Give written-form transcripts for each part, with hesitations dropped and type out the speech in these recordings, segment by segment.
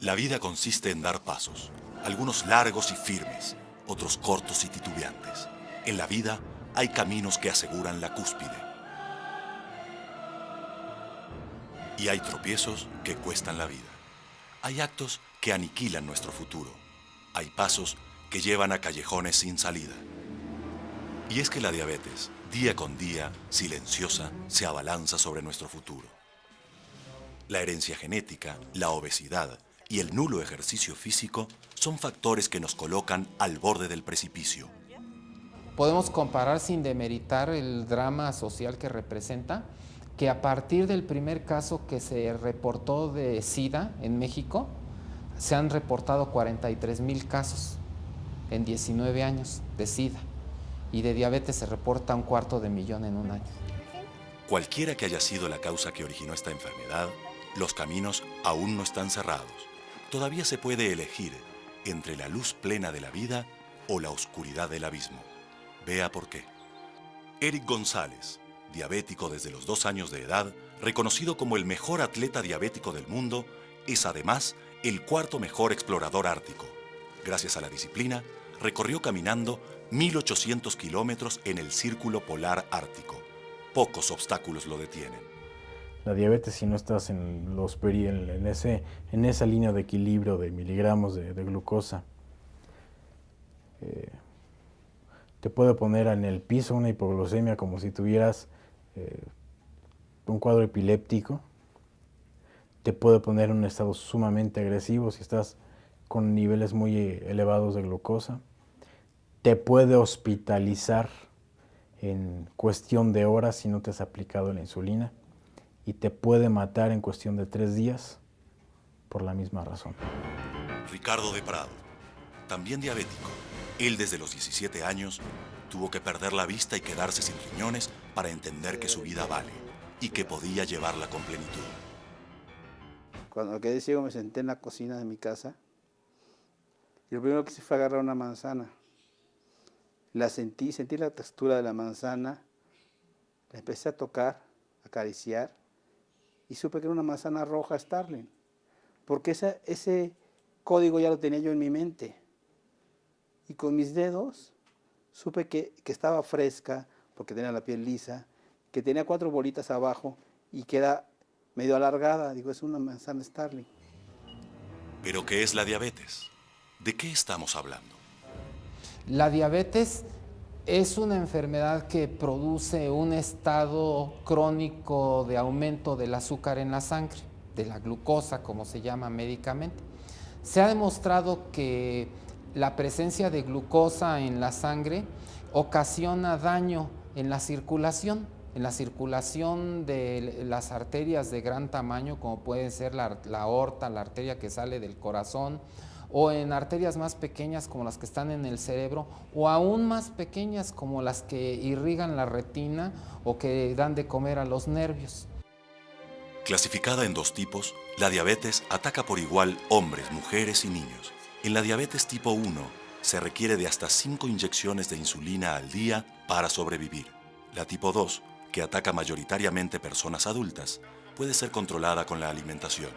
La vida consiste en dar pasos, algunos largos y firmes, otros cortos y titubeantes. En la vida hay caminos que aseguran la cúspide y hay tropiezos que cuestan la vida. Hay actos que aniquilan nuestro futuro. Hay pasos que llevan a callejones sin salida. Y es que la diabetes, día con día, silenciosa, se abalanza sobre nuestro futuro. La herencia genética, la obesidad y el nulo ejercicio físico son factores que nos colocan al borde del precipicio. Podemos comparar sin demeritar el drama social que representa, que a partir del primer caso que se reportó de SIDA en México, se han reportado 43,000 casos en 19 años de SIDA, y de diabetes se reporta 250,000 en un año. Cualquiera que haya sido la causa que originó esta enfermedad, los caminos aún no están cerrados. Todavía se puede elegir entre la luz plena de la vida o la oscuridad del abismo. Vea por qué. Eric González, diabético desde los 2 años de edad, reconocido como el mejor atleta diabético del mundo, es además el cuarto mejor explorador ártico. Gracias a la disciplina, recorrió caminando 1.800 kilómetros en el Círculo Polar Ártico. Pocos obstáculos lo detienen. La diabetes, si no estás en esa línea de equilibrio de miligramos de glucosa, te puede poner en el piso una hipoglucemia como si tuvieras un cuadro epiléptico. Te puede poner en un estado sumamente agresivo si estás con niveles muy elevados de glucosa. Te puede hospitalizar en cuestión de horas si no te has aplicado la insulina, y te puede matar en cuestión de 3 días por la misma razón. Ricardo de Prado, también diabético. Él desde los 17 años tuvo que perder la vista y quedarse sin riñones para entender que su vida vale y que podía llevarla con plenitud. Cuando quedé ciego me senté en la cocina de mi casa y lo primero que hice fue agarrar una manzana. La sentí la textura de la manzana, la empecé a tocar, a acariciar y supe que era una manzana roja Starling, porque ese código ya lo tenía yo en mi mente. Y con mis dedos supe que estaba fresca, porque tenía la piel lisa, que tenía 4 bolitas abajo y que era medio alargada. Digo, es una manzana Starling. ¿Pero qué es la diabetes? ¿De qué estamos hablando? La diabetes es una enfermedad que produce un estado crónico de aumento del azúcar en la sangre, de la glucosa, como se llama médicamente. Se ha demostrado que la presencia de glucosa en la sangre ocasiona daño en la circulación de las arterias de gran tamaño, como puede ser la aorta, la arteria que sale del corazón, o en arterias más pequeñas como las que están en el cerebro, o aún más pequeñas como las que irrigan la retina o que dan de comer a los nervios. Clasificada en 2 tipos, la diabetes ataca por igual hombres, mujeres y niños. En la diabetes tipo 1 se requiere de hasta 5 inyecciones de insulina al día para sobrevivir. La tipo 2, que ataca mayoritariamente personas adultas, puede ser controlada con la alimentación.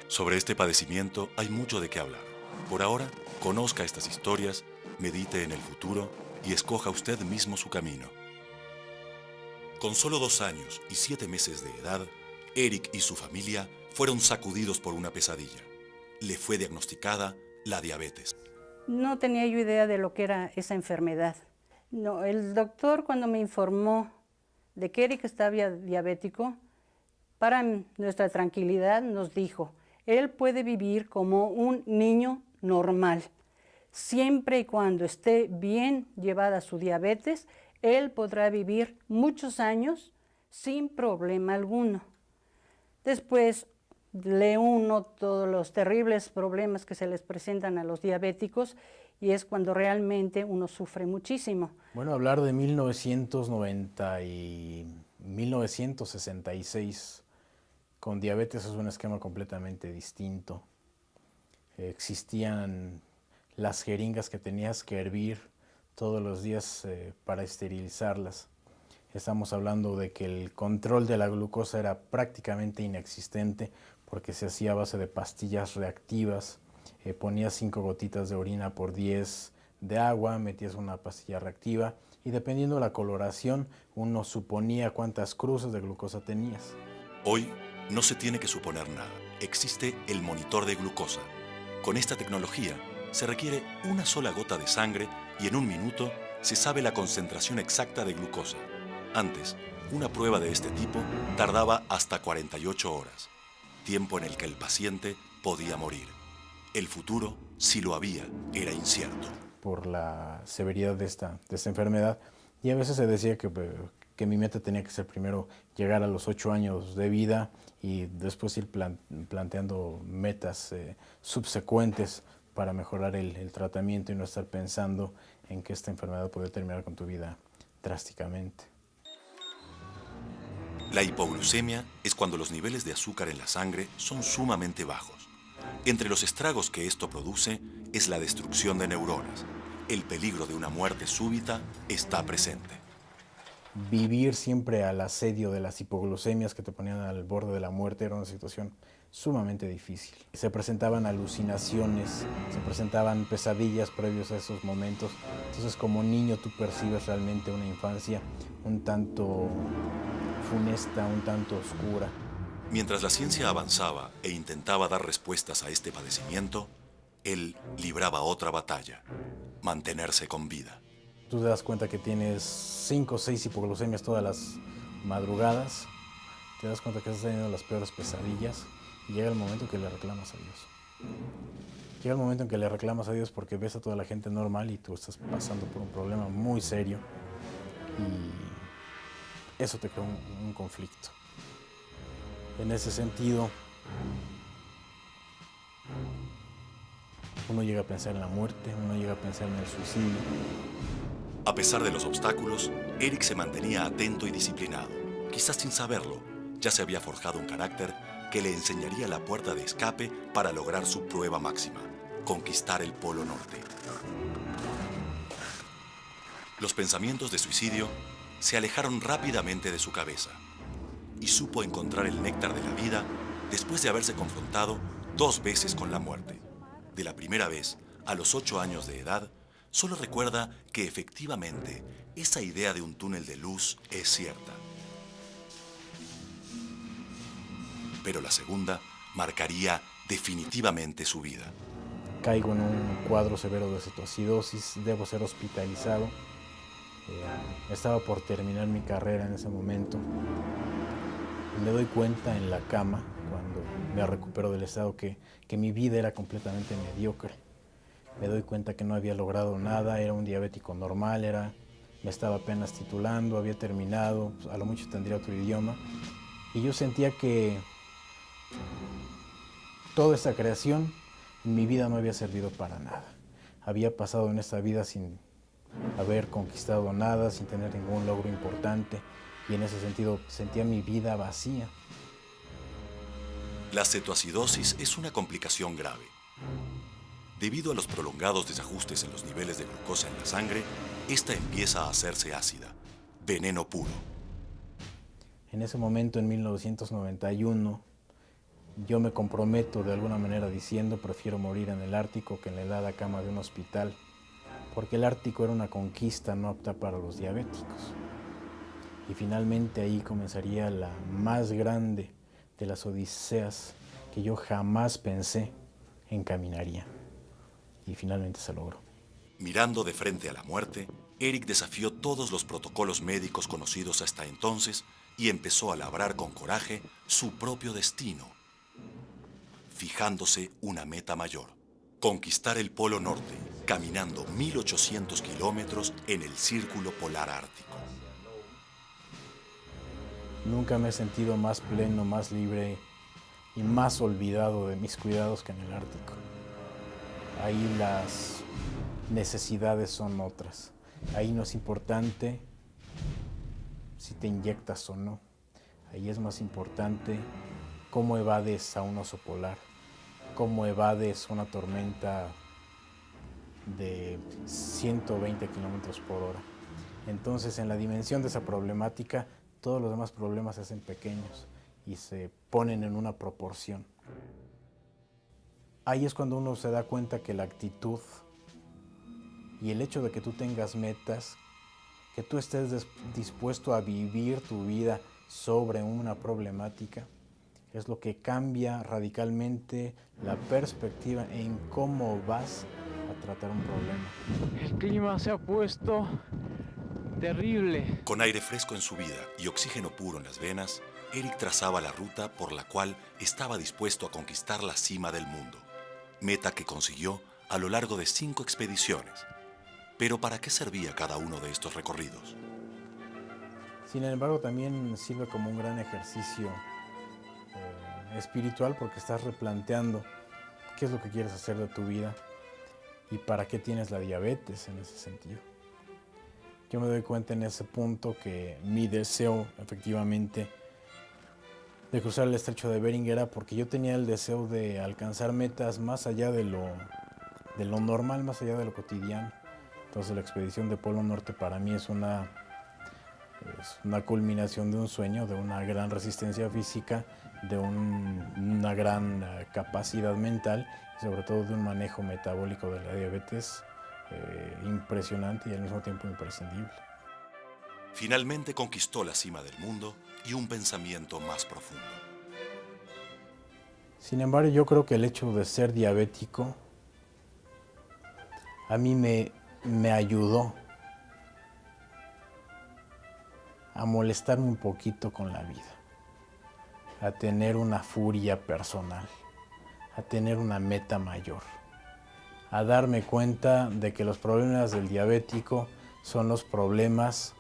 Sobre este padecimiento hay mucho de qué hablar. Por ahora, conozca estas historias, medite en el futuro y escoja usted mismo su camino. Con solo 2 años y 7 meses de edad, Eric y su familia fueron sacudidos por una pesadilla. Le fue diagnosticada la diabetes. No tenía yo idea de lo que era esa enfermedad. No, el doctor, cuando me informó de que Eric estaba diabético, para nuestra tranquilidad nos dijo: él puede vivir como un niño normal. Siempre y cuando esté bien llevada su diabetes, él podrá vivir muchos años sin problema alguno. Después lee uno todos los terribles problemas que se les presentan a los diabéticos y es cuando realmente uno sufre muchísimo. Bueno, hablar de 1990 y 1966 con diabetes es un esquema completamente distinto. Existían las jeringas que tenías que hervir todos los días para esterilizarlas. Estamos hablando de que el control de la glucosa era prácticamente inexistente porque se hacía a base de pastillas reactivas. Ponías 5 gotitas de orina por 10 de agua, metías una pastilla reactiva y dependiendo de la coloración, uno suponía cuántas cruces de glucosa tenías. Hoy no se tiene que suponer nada. Existe el monitor de glucosa. Con esta tecnología se requiere una sola gota de sangre y en un minuto se sabe la concentración exacta de glucosa. Antes, una prueba de este tipo tardaba hasta 48 horas, tiempo en el que el paciente podía morir. El futuro, si lo había, era incierto. Por la severidad de esta enfermedad, y a veces se decía que mi meta tenía que ser primero llegar a los 8 años de vida y después ir planteando metas subsecuentes para mejorar el tratamiento y no estar pensando en que esta enfermedad puede terminar con tu vida drásticamente. La hipoglucemia es cuando los niveles de azúcar en la sangre son sumamente bajos. Entre los estragos que esto produce es la destrucción de neuronas. El peligro de una muerte súbita está presente. Vivir siempre al asedio de las hipoglucemias que te ponían al borde de la muerte era una situación sumamente difícil. Se presentaban alucinaciones, se presentaban pesadillas previos a esos momentos. Entonces, como niño, tú percibes realmente una infancia un tanto funesta, un tanto oscura. Mientras la ciencia avanzaba e intentaba dar respuestas a este padecimiento, él libraba otra batalla: mantenerse con vida. Tú te das cuenta que tienes 5 o 6 hipoglucemias todas las madrugadas, te das cuenta que estás teniendo las peores pesadillas y llega el momento en que le reclamas a Dios. Llega el momento en que le reclamas a Dios porque ves a toda la gente normal y tú estás pasando por un problema muy serio y eso te crea un conflicto. En ese sentido, uno llega a pensar en la muerte, uno llega a pensar en el suicidio. A pesar de los obstáculos, Eric se mantenía atento y disciplinado. Quizás sin saberlo, ya se había forjado un carácter que le enseñaría la puerta de escape para lograr su prueba máxima: conquistar el Polo Norte. Los pensamientos de suicidio se alejaron rápidamente de su cabeza y supo encontrar el néctar de la vida después de haberse confrontado 2 veces con la muerte. De la primera vez, a los 8 años de edad, solo recuerda que efectivamente esa idea de un túnel de luz es cierta. Pero la segunda marcaría definitivamente su vida. Caigo en un cuadro severo de cetoacidosis, debo ser hospitalizado. Estaba por terminar mi carrera en ese momento. Me doy cuenta en la cama, cuando me recupero del estado, que mi vida era completamente mediocre. Me doy cuenta que no había logrado nada, era un diabético normal, me estaba apenas titulando, había terminado, a lo mucho tendría otro idioma. Y yo sentía que toda esta creación en mi vida no había servido para nada. Había pasado en esta vida sin haber conquistado nada, sin tener ningún logro importante. Y en ese sentido sentía mi vida vacía. La cetoacidosis es una complicación grave. Debido a los prolongados desajustes en los niveles de glucosa en la sangre, esta empieza a hacerse ácida, veneno puro. En ese momento, en 1991, yo me comprometo de alguna manera diciendo: prefiero morir en el Ártico que en la helada cama de un hospital, porque el Ártico era una conquista no apta para los diabéticos. Y finalmente ahí comenzaría la más grande de las odiseas que yo jamás pensé encaminaría. Y finalmente se logró. Mirando de frente a la muerte, Eric desafió todos los protocolos médicos conocidos hasta entonces y empezó a labrar con coraje su propio destino, fijándose una meta mayor: conquistar el Polo Norte, caminando 1800 kilómetros en el Círculo Polar Ártico. Nunca me he sentido más pleno, más libre y más olvidado de mis cuidados que en el Ártico. Ahí las necesidades son otras. Ahí no es importante si te inyectas o no. Ahí es más importante cómo evades a un oso polar, cómo evades una tormenta de 120 kilómetros por hora. Entonces, en la dimensión de esa problemática, todos los demás problemas se hacen pequeños y se ponen en una proporción. Ahí es cuando uno se da cuenta que la actitud y el hecho de que tú tengas metas, que tú estés dispuesto a vivir tu vida sobre una problemática, es lo que cambia radicalmente la perspectiva en cómo vas a tratar un problema. El clima se ha puesto terrible. Con aire fresco en su vida y oxígeno puro en las venas, Eric trazaba la ruta por la cual estaba dispuesto a conquistar la cima del mundo, meta que consiguió a lo largo de 5 expediciones. Pero ¿para qué servía cada uno de estos recorridos? Sin embargo, también sirve como un gran ejercicio espiritual, porque estás replanteando qué es lo que quieres hacer de tu vida y para qué tienes la diabetes en ese sentido. Yo me doy cuenta en ese punto que mi deseo efectivamente de cruzar el estrecho de Bering era porque yo tenía el deseo de alcanzar metas más allá de lo normal, más allá de lo cotidiano. Entonces la expedición de Polo Norte para mí es una culminación de un sueño, de una gran resistencia física, de una gran capacidad mental y sobre todo de un manejo metabólico de la diabetes impresionante y al mismo tiempo imprescindible. Finalmente conquistó la cima del mundo y un pensamiento más profundo. Sin embargo, yo creo que el hecho de ser diabético a mí me ayudó a molestarme un poquito con la vida, a tener una furia personal, a tener una meta mayor, a darme cuenta de que los problemas del diabético son los problemas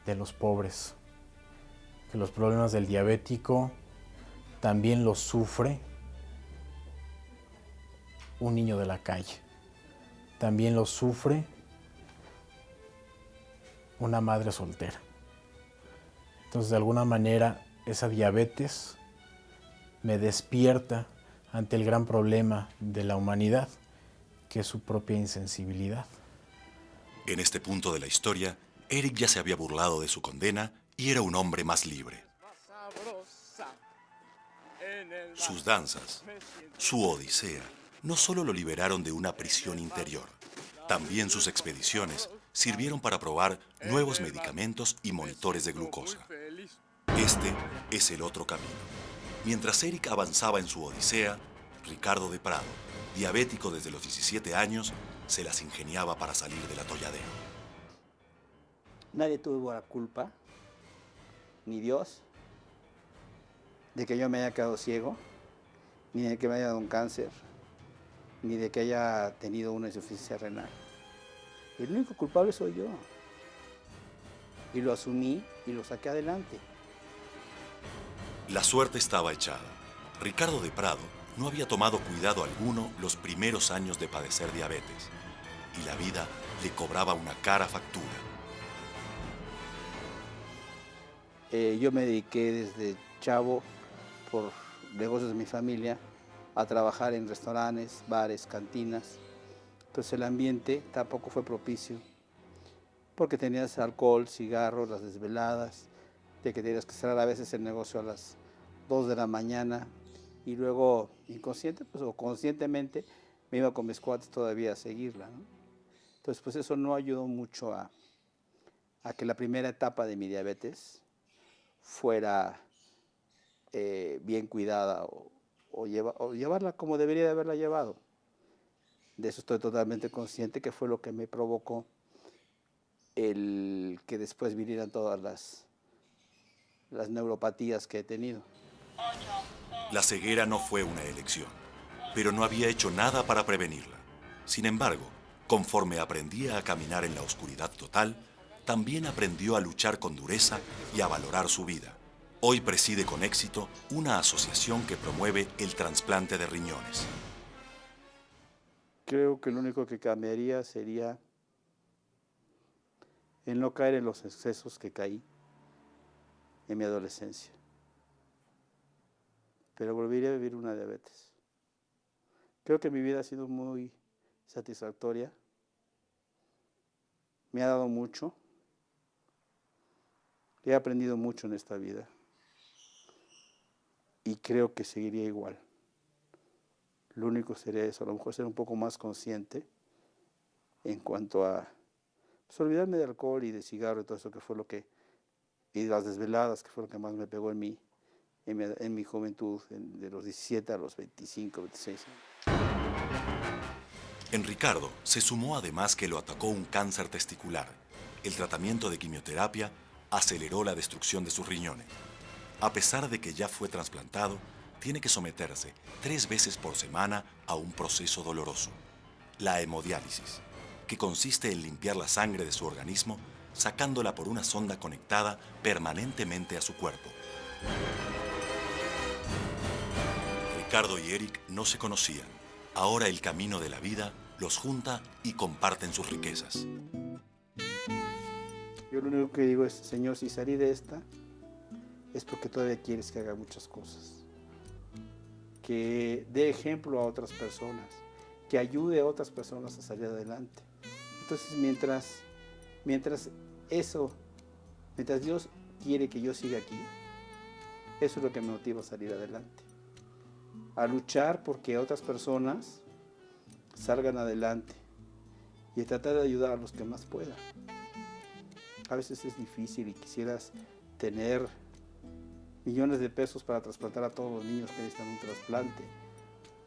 de los pobres, que los problemas del diabético también los sufre un niño de la calle, también los sufre una madre soltera. Entonces, de alguna manera, esa diabetes me despierta ante el gran problema de la humanidad, que es su propia insensibilidad. En este punto de la historia, Eric ya se había burlado de su condena y era un hombre más libre. Sus danzas, su odisea, no solo lo liberaron de una prisión interior, también sus expediciones sirvieron para probar nuevos medicamentos y monitores de glucosa. Este es el otro camino. Mientras Eric avanzaba en su odisea, Ricardo de Prado, diabético desde los 17 años, se las ingeniaba para salir del atolladero. Nadie tuvo la culpa, ni Dios, de que yo me haya quedado ciego, ni de que me haya dado un cáncer, ni de que haya tenido una insuficiencia renal. El único culpable soy yo. Y lo asumí y lo saqué adelante. La suerte estaba echada. Ricardo de Prado no había tomado cuidado alguno los primeros años de padecer diabetes, y la vida le cobraba una cara factura. Yo me dediqué desde chavo, por negocios de mi familia, a trabajar en restaurantes, bares, cantinas. Entonces el ambiente tampoco fue propicio, porque tenías alcohol, cigarros, las desveladas, de que tenías que cerrar a veces el negocio a las 2 de la mañana, y luego inconsciente pues, o conscientemente me iba con mis cuates todavía a seguirla, ¿no? Entonces pues eso no ayudó mucho a que la primera etapa de mi diabetes fuera bien cuidada o llevarla como debería de haberla llevado. De eso estoy totalmente consciente, que fue lo que me provocó el que después vinieran todas las neuropatías que he tenido. La ceguera no fue una elección, pero no había hecho nada para prevenirla. Sin embargo, conforme aprendía a caminar en la oscuridad total, también aprendió a luchar con dureza y a valorar su vida. Hoy preside con éxito una asociación que promueve el trasplante de riñones. Creo que lo único que cambiaría sería el no caer en los excesos que caí en mi adolescencia. Pero volvería a vivir una diabetes. Creo que mi vida ha sido muy satisfactoria. Me ha dado mucho. He aprendido mucho en esta vida. y creo que seguiría igual. Lo único sería eso, a lo mejor ser un poco más consciente en cuanto a pues, olvidarme de alcohol y de cigarro y todo eso que fue lo que, y de las desveladas, que fue lo que más me pegó en mi juventud, de los 17 a los 25, 26 años. En Ricardo se sumó además que lo atacó un cáncer testicular. El tratamiento de quimioterapia aceleró la destrucción de sus riñones. A pesar de que ya fue trasplantado, tiene que someterse 3 veces por semana a un proceso doloroso, la hemodiálisis, que consiste en limpiar la sangre de su organismo sacándola por una sonda conectada permanentemente a su cuerpo. Ricardo y Eric no se conocían. Ahora el camino de la vida los junta y comparten sus riquezas. Yo lo único que digo es, Señor, si salí de esta, es porque todavía quieres que haga muchas cosas. Que dé ejemplo a otras personas, que ayude a otras personas a salir adelante. Entonces, mientras Dios quiere que yo siga aquí, eso es lo que me motiva a salir adelante. A luchar porque otras personas salgan adelante y a tratar de ayudar a los que más puedan. A veces es difícil y quisieras tener millones de pesos para trasplantar a todos los niños que necesitan un trasplante,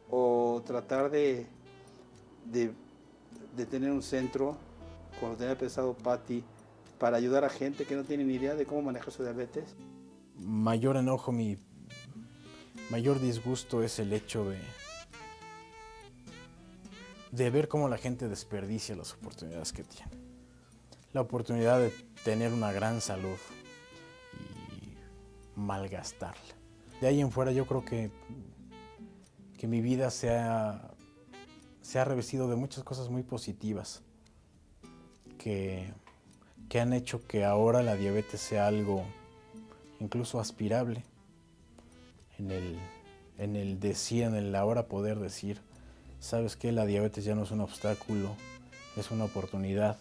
o tratar de tener un centro, como tenía pensado Patti, para ayudar a gente que no tiene ni idea de cómo manejar su diabetes. Mayor enojo, mi mayor disgusto es el hecho de ver cómo la gente desperdicia las oportunidades que tiene. La oportunidad de tener una gran salud y malgastarla. De ahí en fuera yo creo que mi vida se ha revestido de muchas cosas muy positivas que han hecho que ahora la diabetes sea algo incluso aspirable. En el decir, en el ahora poder decir, ¿sabes qué? La diabetes ya no es un obstáculo, es una oportunidad.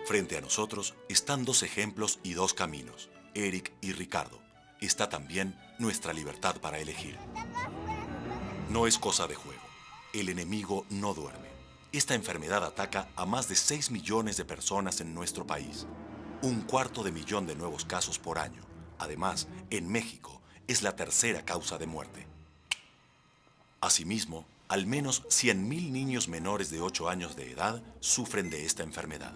Frente a nosotros están 2 ejemplos y 2 caminos, Eric y Ricardo. Está también nuestra libertad para elegir. No es cosa de juego. El enemigo no duerme. Esta enfermedad ataca a más de 6 millones de personas en nuestro país. 1/4 millón de nuevos casos por año. Además, en México es la 3ª causa de muerte. Asimismo, al menos 100,000 niños menores de 8 años de edad sufren de esta enfermedad.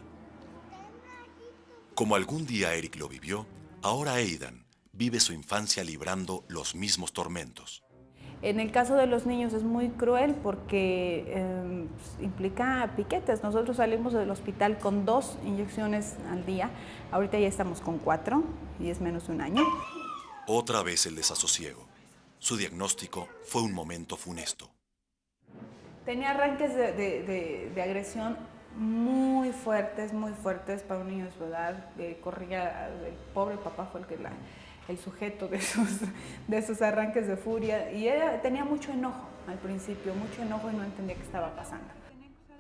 Como algún día Eric lo vivió, ahora Aidan vive su infancia librando los mismos tormentos. En el caso de los niños es muy cruel porque implica piquetes. Nosotros salimos del hospital con 2 inyecciones al día. Ahorita ya estamos con 4 y es menos de un año. Otra vez el desasosiego. Su diagnóstico fue un momento funesto. Tenía arranques de agresión muy fuertes para un niño de su edad. Corría, el pobre papá fue el sujeto de esos arranques de furia, y tenía mucho enojo al principio, mucho enojo, y no entendía qué estaba pasando.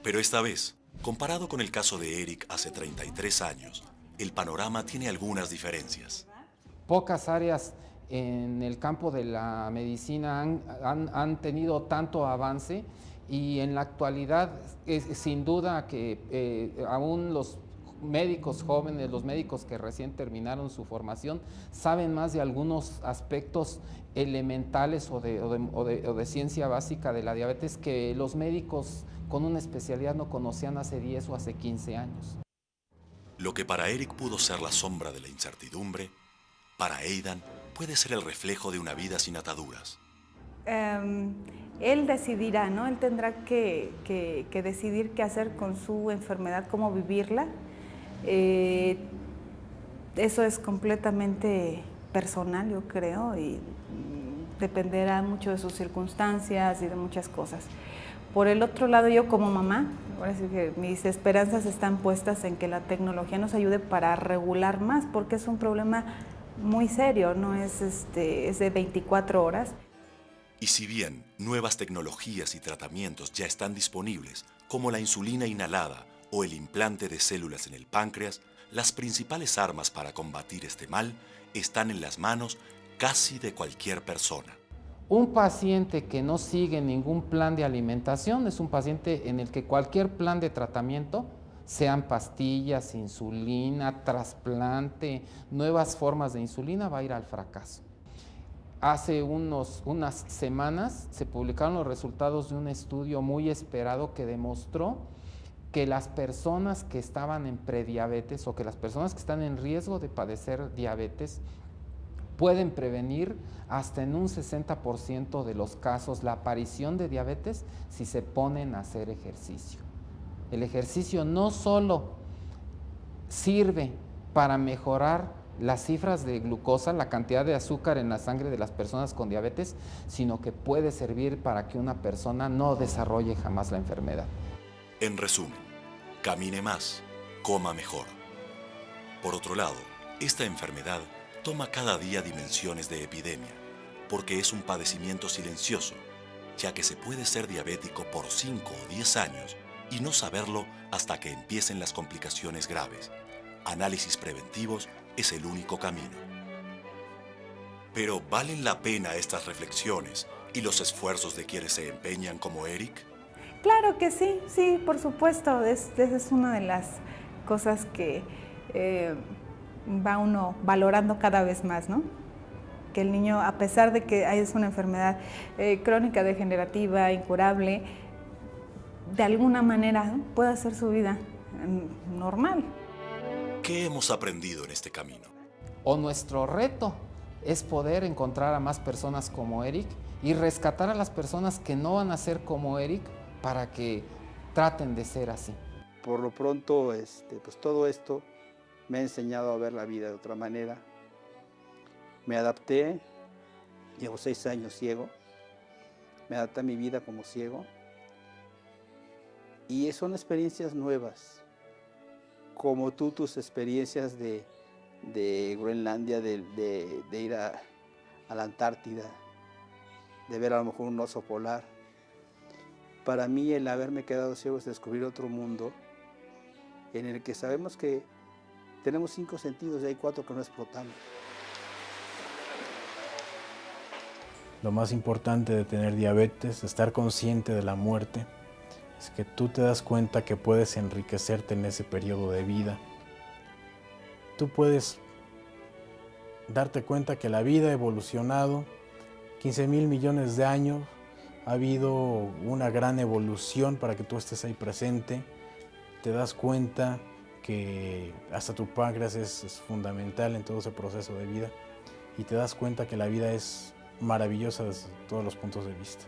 Pero esta vez, comparado con el caso de Eric hace 33 años, el panorama tiene algunas diferencias. Pocas áreas en el campo de la medicina han tenido tanto avance, y en la actualidad sin duda que aún los médicos jóvenes, los médicos que recién terminaron su formación, saben más de algunos aspectos elementales o de ciencia básica de la diabetes que los médicos con una especialidad no conocían hace 10 o hace 15 años. Lo que para Eric pudo ser la sombra de la incertidumbre, para Aidan puede ser el reflejo de una vida sin ataduras. Él decidirá, ¿no? Él tendrá que decidir qué hacer con su enfermedad, cómo vivirla. Eso es completamente personal, yo creo, y dependerá mucho de sus circunstancias y de muchas cosas. Por el otro lado, yo como mamá, ahora sí que mis esperanzas están puestas en que la tecnología nos ayude para regular más, porque es un problema muy serio, no es de 24 horas. Y si bien nuevas tecnologías y tratamientos ya están disponibles, como la insulina inhalada o el implante de células en el páncreas, las principales armas para combatir este mal están en las manos casi de cualquier persona. Un paciente que no sigue ningún plan de alimentación es un paciente en el que cualquier plan de tratamiento, sean pastillas, insulina, trasplante, nuevas formas de insulina, va a ir al fracaso. Hace unas semanas se publicaron los resultados de un estudio muy esperado que demostró que las personas que estaban en prediabetes o que las personas que están en riesgo de padecer diabetes pueden prevenir hasta en un 60% de los casos la aparición de diabetes si se ponen a hacer ejercicio. El ejercicio no solo sirve para mejorar las cifras de glucosa, la cantidad de azúcar en la sangre de las personas con diabetes, sino que puede servir para que una persona no desarrolle jamás la enfermedad. En resumen, camine más, coma mejor. Por otro lado, esta enfermedad toma cada día dimensiones de epidemia, porque es un padecimiento silencioso, ya que se puede ser diabético por 5 o 10 años y no saberlo hasta que empiecen las complicaciones graves. Análisis preventivos es el único camino. Pero ¿valen la pena estas reflexiones y los esfuerzos de quienes se empeñan como Eric? Claro que sí, sí, por supuesto. Esa es una de las cosas que va uno valorando cada vez más, ¿no? Que el niño, a pesar de que es una enfermedad crónica, degenerativa, incurable, de alguna manera, ¿no?, puede hacer su vida normal. ¿Qué hemos aprendido en este camino? O nuestro reto es poder encontrar a más personas como Eric y rescatar a las personas que no van a ser como Eric para que traten de ser así. Por lo pronto, pues todo esto me ha enseñado a ver la vida de otra manera. Me adapté, llevo 6 años ciego, me adapté a mi vida como ciego y son experiencias nuevas, como tus experiencias de Groenlandia, de ir a la Antártida, de ver a lo mejor un oso polar. Para mí el haberme quedado ciego es descubrir otro mundo en el que sabemos que tenemos 5 sentidos y hay 4 que no explotamos. Lo más importante de tener diabetes, de estar consciente de la muerte, es que tú te das cuenta que puedes enriquecerte en ese periodo de vida. Tú puedes darte cuenta que la vida ha evolucionado 15,000 millones de años, ha habido una gran evolución para que tú estés ahí presente. Te das cuenta que hasta tu páncreas es fundamental en todo ese proceso de vida y te das cuenta que la vida es maravillosa desde todos los puntos de vista.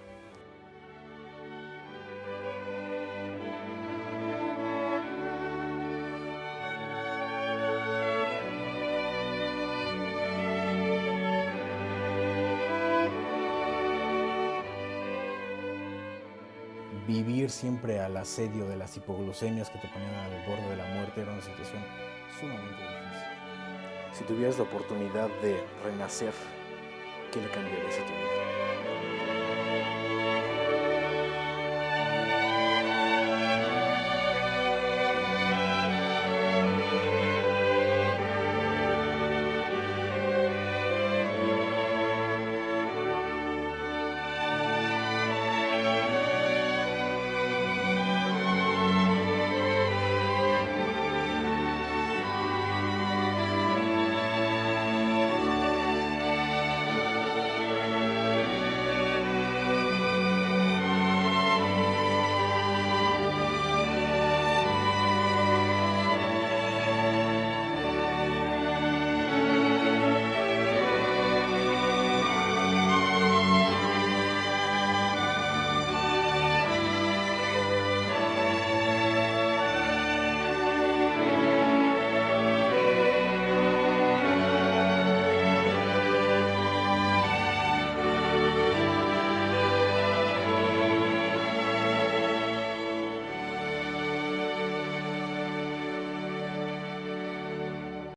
Vivir siempre al asedio de las hipoglucemias que te ponían al borde de la muerte era una situación sumamente difícil. Si tuvieras la oportunidad de renacer, ¿qué le cambiarías a tu vida?